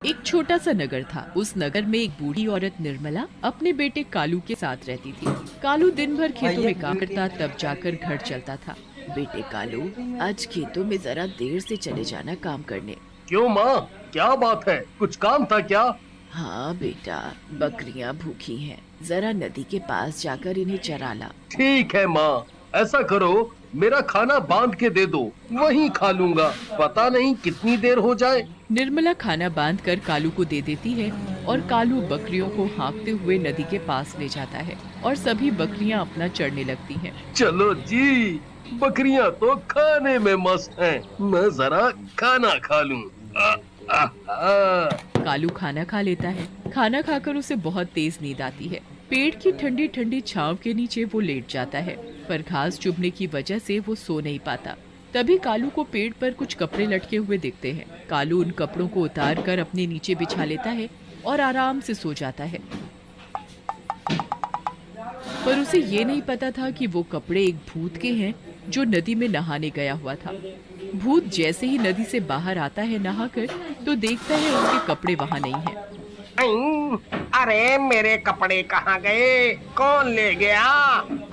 एक छोटा सा नगर था। उस नगर में एक बूढ़ी औरत निर्मला अपने बेटे कालू के साथ रहती थी। कालू दिन भर खेतों में काम करता, तब जाकर घर चलता था। बेटे कालू, आज खेतों में जरा देर से चले जाना काम करने। क्यों माँ, क्या बात है? कुछ काम था क्या? हाँ बेटा, बकरियां भूखी हैं, जरा नदी के पास जाकर इन्हें चरा ला। ठीक है माँ, ऐसा करो, मेरा खाना बांध के दे दो, वहीं खा लूंगा। पता नहीं कितनी देर हो जाए। निर्मला खाना बांध कर कालू को दे देती है और कालू बकरियों को हाँकते हुए नदी के पास ले जाता है और सभी बकरियां अपना चढ़ने लगती हैं। चलो जी, बकरियां तो खाने में मस्त हैं। मैं जरा खाना खा लूं। आ, आ, आ। कालू खाना खा लेता है। खाना खाकर उसे बहुत तेज नींद आती है। पेड़ की ठंडी ठंडी छांव के नीचे वो लेट जाता है, पर घास चुभने की वजह से वो सो नहीं पाता। तभी कालू को पेड़ पर कुछ कपड़े लटके हुए दिखते हैं। कालू उन कपड़ों को उतार कर अपने नीचे बिछा लेता है और आराम से सो जाता है। पर उसे ये नहीं पता था कि वो कपड़े एक भूत के हैं जो नदी में नहाने गया हुआ था। भूत जैसे ही नदी से बाहर आता है नहाकर, तो देखता है उसके कपड़े वहाँ नहीं हैं। अरे मेरे कपड़े कहाँ गए? कौन ले गया?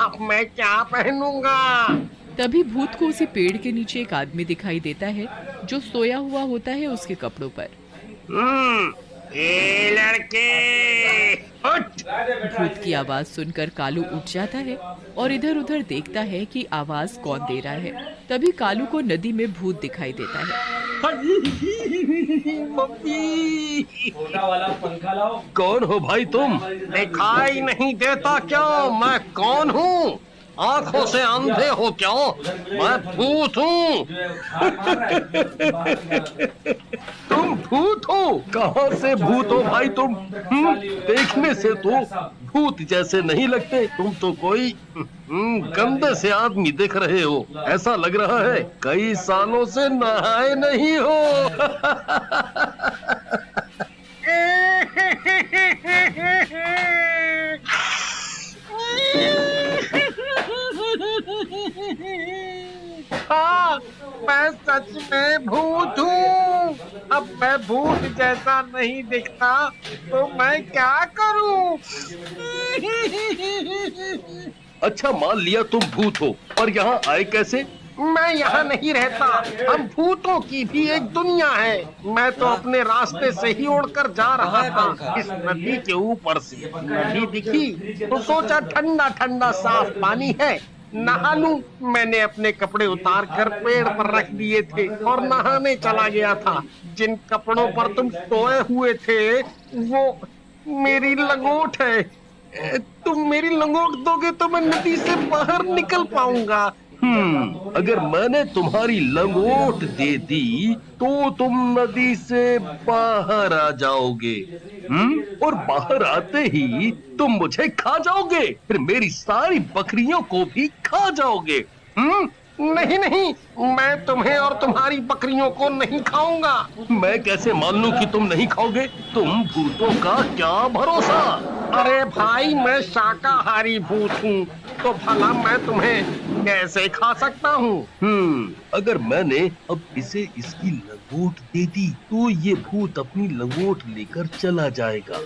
अब मैं क्या पहनूंगा? तभी भूत को उसी पेड़ के नीचे एक आदमी दिखाई देता है जो सोया हुआ होता है उसके कपड़ों पर। ये लड़के, उठ! भूत की आवाज सुनकर कालू उठ जाता है और इधर उधर देखता है कि आवाज कौन दे रहा है। तभी कालू को नदी में भूत दिखाई देता है। मम्मी, वाला पंखा लाओ। कौन हो भाई तुम? दिखाई नहीं देता क्या मैं कौन हूँ? आंखों से अंधे हो क्या? मैं भूत हूँ। तुम भूत हो? कहाँ से भूत हो भाई तुम? देखने से तो भूत जैसे नहीं लगते। तुम तो कोई गंदे से आदमी दिख रहे हो। ऐसा लग रहा है कई सालों से नहाए नहीं हो। हाँ, मैं सच में भूत हूँ। अब मैं भूत जैसा नहीं दिखता तो मैं क्या करूँ? अच्छा, मान लिया तुम भूत हो, पर यहाँ आए कैसे? मैं यहाँ नहीं रहता। हम भूतों की भी एक दुनिया है। मैं तो अपने रास्ते से ही उड़कर जा रहा था। इस नदी के ऊपर से नदी दिखी तो सोचा ठंडा ठंडा साफ पानी है, नहा लूं। मैंने अपने कपड़े उतार कर पेड़ पर रख दिए थे और नहाने चला गया था। जिन कपड़ों पर तुम सोए हुए थे वो मेरी लंगोट है। तुम मेरी लंगोट दोगे तो मैं नदी से बाहर निकल पाऊंगा। अगर मैंने तुम्हारी लंगोट दे दी तो तुम नदी से बाहर आ जाओगे। और बाहर आते ही तुम मुझे खा जाओगे, फिर मेरी सारी बकरियों को भी खा जाओगे। नहीं नहीं, मैं तुम्हें और तुम्हारी बकरियों को नहीं खाऊंगा। मैं कैसे मान लूं कि तुम नहीं खाओगे? तुम भूतों का क्या भरोसा? अरे भाई, मैं शाकाहारी भूत हूँ, तो भला मैं तुम्हें कैसे खा सकता हूँ? अगर मैंने अब इसे इसकी लंगोट दे दी तो ये भूत अपनी लंगोट लेकर चला जाएगा।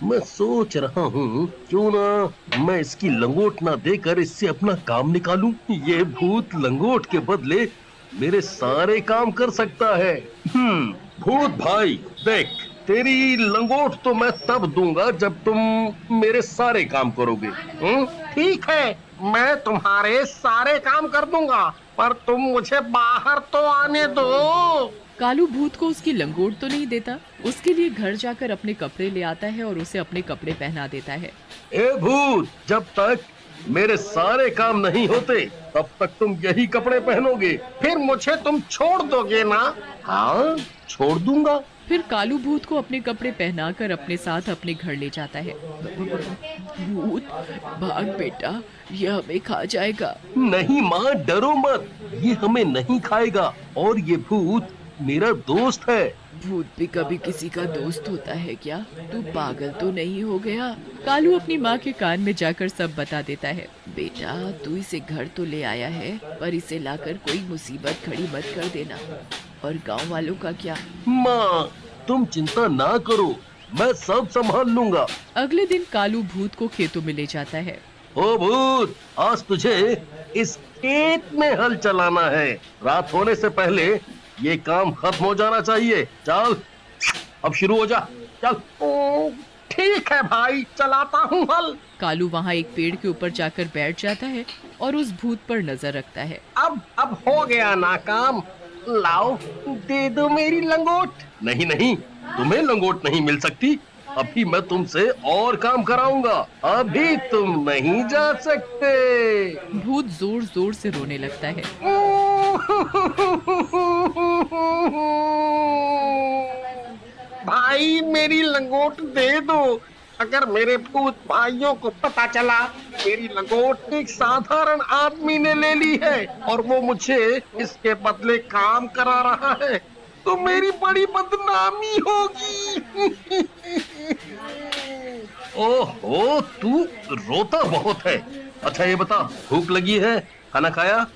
मैं सोच रहा हूँ क्यों ना मैं इसकी लंगोट ना देकर इससे अपना काम निकालूं। ये भूत लंगोट के बदले मेरे सारे काम कर सकता है। भूत भाई देख, तेरी लंगोट तो मैं तब दूंगा जब तुम मेरे सारे काम करोगे। ठीक है, मैं तुम्हारे सारे काम कर दूंगा, पर तुम मुझे बाहर तो आने दो। कालू भूत को उसकी लंगोट तो नहीं देता, उसके लिए घर जाकर अपने कपड़े ले आता है और उसे अपने कपड़े पहना देता है। ए भूत, जब तक मेरे सारे काम नहीं होते तब तक तुम यही कपड़े पहनोगे। फिर मुझे तुम छोड़ दोगे ना? हाँ, छोड़ दूंगा। फिर कालू भूत को अपने कपड़े पहनाकर अपने साथ अपने घर ले जाता है। भूत, भाग बेटा, यह हमें खा जाएगा। नहीं माँ, डरो मत, ये हमें नहीं खाएगा और ये भूत मेरा दोस्त है। भूत भी कभी किसी का दोस्त होता है क्या? तू पागल तो नहीं हो गया? कालू अपनी माँ के कान में जाकर सब बता देता है। बेटा, तू इसे घर तो ले आया है, पर इसे लाकर कोई मुसीबत खड़ी मत कर देना। और गांव वालों का क्या? माँ, तुम चिंता ना करो, मैं सब संभाल लूंगा। अगले दिन कालू भूत को खेतों में ले जाता है। ओ भूत, आज तुझे इस खेत में हल चलाना है। रात होने से पहले ये काम खत्म हो जाना चाहिए। चल, अब शुरू हो जा, चल। ओ, ठीक है भाई, चलाता हूँ हल। कालू वहाँ एक पेड़ के ऊपर जाकर बैठ जाता है और उस भूत पर नजर रखता है। अब हो गया ना काम। लाओ, दे दो मेरी लंगोट। नहीं नहीं, तुम्हें लंगोट नहीं मिल सकती। अभी मैं तुमसे और काम कराऊंगा। अभी तुम नहीं जा सकते। भूत जोर जोर से रोने लगता है। भाई मेरी लंगोट दे दो। अगर मेरे भूत भाइयों को पता चला मेरी लंगोट एक साधारण आदमी ने ले ली है और वो मुझे इसके बदले काम करा रहा है, तो मेरी बड़ी बदनामी होगी। ओहो, तू रोता बहुत है। अच्छा ये बता, भूख लगी है? खाना खाया?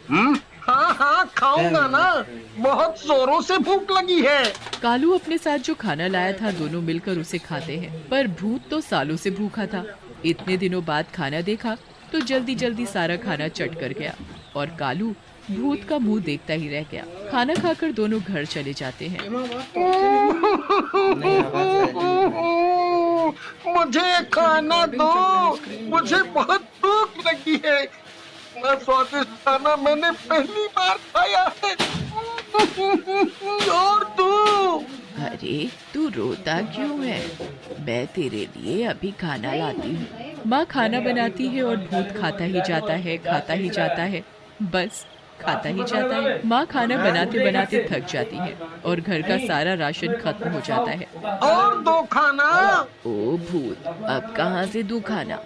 हाँ खाऊंगा ना, बहुत जोरों से भूख लगी है। कालू अपने साथ जो खाना लाया था दोनों मिलकर उसे खाते हैं, पर भूत तो सालों से भूखा था। इतने दिनों बाद खाना देखा तो जल्दी जल्दी सारा खाना चट कर गया और कालू भूत का मुंह देखता ही रह गया। खाना खाकर दोनों घर चले जाते हैं। मुझे खाना दो, मुझे बहुत भूख लगी है। इतना स्वादिष्ट खाना मैंने पहली बार खाया है। और तू? अरे तू रोता क्यों है? मैं तेरे लिए अभी खाना लाती हूँ। माँ खाना बनाती है और भूत खाता ही जाता है, खाता ही जाता है, बस खाता ही जाता है। माँ खाना बनाते बनाते थक जाती है और घर का सारा राशन खत्म हो जाता है। और दो खाना। ओ भूत, अब कहाँ से दूँ खाना?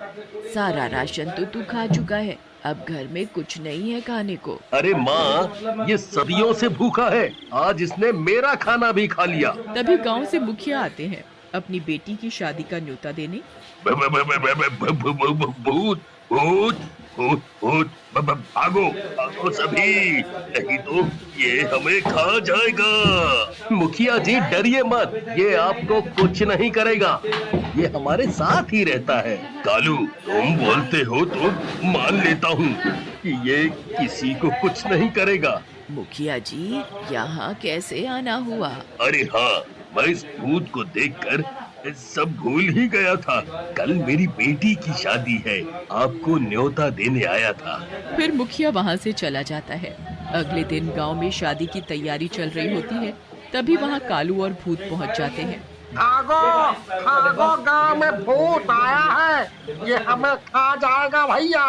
सारा राशन तो तू खा चुका है, अब घर में कुछ नहीं है खाने को। अरे माँ, ये सदियों से भूखा है, आज इसने मेरा खाना भी खा लिया। तभी गांव से मुखिया आते हैं अपनी बेटी की शादी का न्योता देने। भूत भूत भूत भूत, भागो भागो सभी, नहीं तो ये हमें खा जाएगा। मुखिया जी डरिए मत, ये आपको कुछ नहीं करेगा, ये हमारे साथ ही रहता है। कालू, तुम बोलते हो तो मान लेता हूँ कि ये किसी को कुछ नहीं करेगा। मुखिया जी, यहाँ कैसे आना हुआ? अरे हाँ, मैं इस भूत को देखकर सब भूल ही गया था। कल मेरी बेटी की शादी है, आपको न्योता देने आया था। फिर मुखिया वहाँ से चला जाता है। अगले दिन गांव में शादी की तैयारी चल रही होती है, तभी वहाँ कालू और भूत पहुँच जाते हैं। भागो भागो, गांव में भूत आया है, ये हमें खा जाएगा भैया।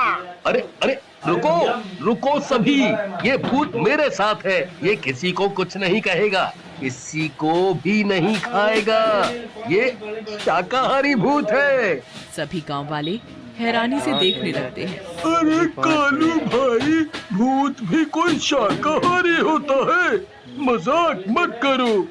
अरे अरे, रुको रुको सभी, ये भूत मेरे साथ है, ये किसी को कुछ नहीं कहेगा, किसी को भी नहीं खाएगा, ये शाकाहारी भूत है। सभी गांव वाले हैरानी से देखने लगते हैं। अरे कालू भाई, भूत भी कोई शाकाहारी होता है? मजाक मत करो।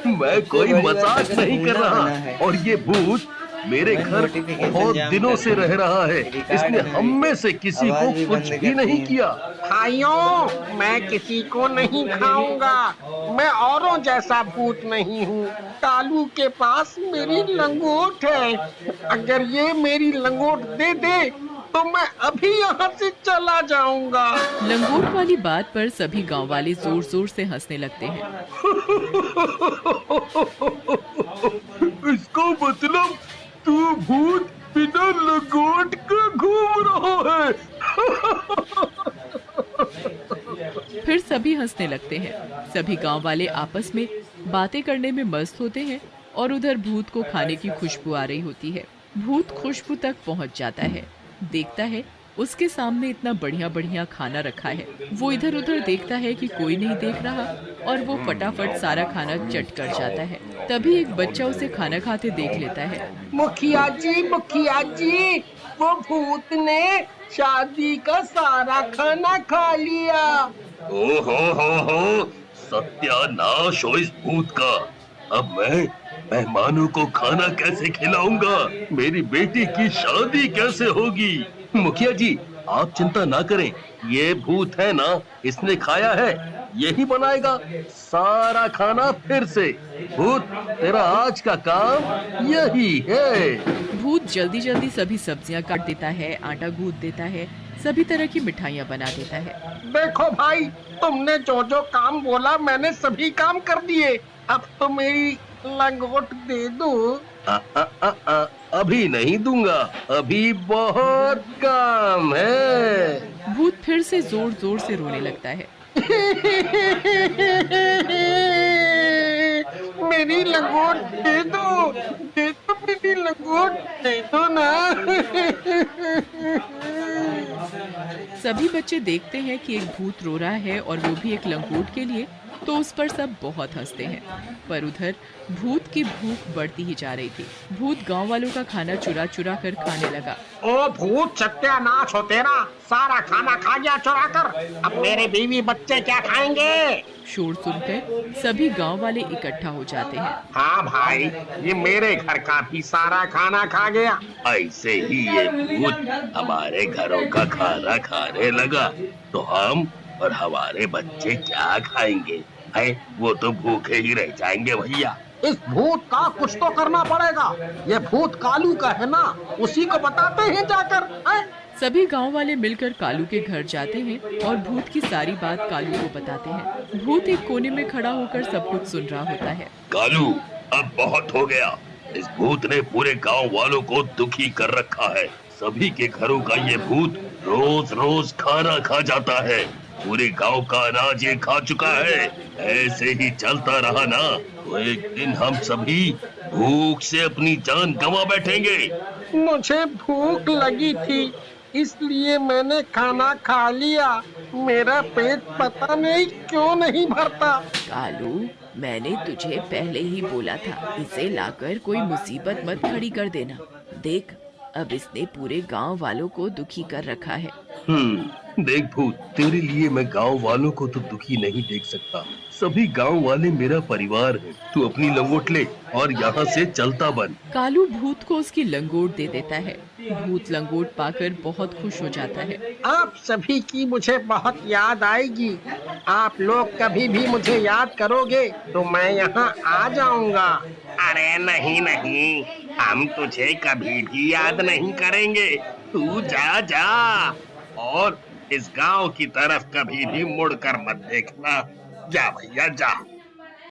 मैं कोई मजाक नहीं कर रहा, और ये भूत मेरे घर बहुत दिनों से रह रहा है, इसने हम में से किसी को कुछ भी नहीं किया। भाइयों, मैं किसी को नहीं खाऊंगा, मैं औरों जैसा भूत नहीं हूँ। कालू के पास मेरी लंगोट है, अगर ये मेरी लंगोट दे दे तो मैं अभी यहाँ से चला जाऊंगा। लंगोट वाली बात पर सभी गांव वाले जोर जोर से हंसने लगते हैं। इसका मतलब तू भूत बिना लंगोट का घूम रहा है। फिर सभी हंसने लगते हैं। सभी गांव वाले आपस में बातें करने में मस्त होते हैं और उधर भूत को खाने की खुशबू आ रही होती है। भूत खुशबू तक पहुंच जाता है, देखता है उसके सामने इतना बढ़िया बढ़िया खाना रखा है। वो इधर उधर देखता है कि कोई नहीं देख रहा और वो फटाफट सारा खाना चट कर जाता है। तभी एक बच्चा उसे खाना खाते देख लेता है। मुखिया जी, वो भूत ने शादी का सारा खाना खा लिया। हो, सत्यानाश हो इस भूत का। अब मैं मेहमानों को खाना कैसे खिलाऊंगा? मेरी बेटी की शादी कैसे होगी? मुखिया जी, आप चिंता ना करें, ये भूत है ना, इसने खाया है, यही बनाएगा सारा खाना फिर से। भूत, तेरा आज का काम यही है। भूत जल्दी जल्दी सभी सब्जियां काट देता है, आटा गूंथ देता है, सभी तरह की मिठाइयाँ बना देता है। देखो भाई, तुमने जो जो काम बोला मैंने सभी काम कर दिए। अब तो मेरी लंगोट दे दो। आ, आ, आ, आ, अभी नहीं दूंगा, अभी बहुत काम है। भूत फिर से जोर जोर से रोने लगता है। मेरी लंगोट दे दो, दे दो, मेरी लंगोट दे दो ना। सभी बच्चे देखते हैं कि एक भूत रो रहा है और वो भी एक लंगोट के लिए, तो उस पर सब बहुत हंसते हैं। पर उधर भूत की भूख बढ़ती ही जा रही थी। भूत गांव वालों का खाना चुरा चुरा कर खाने लगा। ओ भूत, सत्यानाश हो तेरा, सारा खाना खा गया चुरा कर। अब मेरे बीवी बच्चे क्या खाएंगे? शोर सुनकर सभी गांव वाले इकट्ठा हो जाते हैं। हाँ भाई, ये मेरे घर का भी सारा खाना खा गया। ऐसे ही ये भूत हमारे घरों का खाना खाने लगा, तो हम और हमारे बच्चे क्या खाएंगे? है, वो तो भूखे ही रह जाएंगे भैया। इस भूत का कुछ तो करना पड़ेगा। ये भूत कालू का है ना, उसी को बताते हैं जाकर। है? सभी गांव वाले मिलकर कालू के घर जाते हैं और भूत की सारी बात कालू को बताते हैं। भूत एक कोने में खड़ा होकर सब कुछ सुन रहा होता है। कालू, अब बहुत हो गया। इस भूत ने पूरे गांव वालों को दुखी कर रखा है। सभी के घरों का ये भूत रोज रोज खाना खा जाता है। पूरे गांव का अनाज ये खा चुका है। ऐसे ही चलता रहा ना, तो एक दिन हम सभी भूख से अपनी जान गंवा बैठेंगे। मुझे भूख लगी थी, इसलिए मैंने खाना खा लिया। मेरा पेट पता नहीं क्यों नहीं भरता। कालू, मैंने तुझे पहले ही बोला था, इसे लाकर कोई मुसीबत मत खड़ी कर देना। देख, अब इसने पूरे गांव वालों को दुखी कर रखा है। देख भूत, तेरे लिए मैं गांव वालों को तो दुखी नहीं देख सकता। सभी गांव वाले मेरा परिवार है। तू अपनी लंगोट ले और यहाँ से चलता बन। कालू भूत को उसकी लंगोट दे देता है। भूत लंगोट पाकर बहुत खुश हो जाता है। आप सभी की मुझे बहुत याद आएगी। आप लोग कभी भी मुझे याद करोगे तो मैं यहाँ आ जाऊंगा। अरे नहीं नहीं, हम तुझे कभी भी याद नहीं करेंगे। तू जा जा, और इस गांव की तरफ कभी भी मुड़कर मत देखना। जा भैया जा।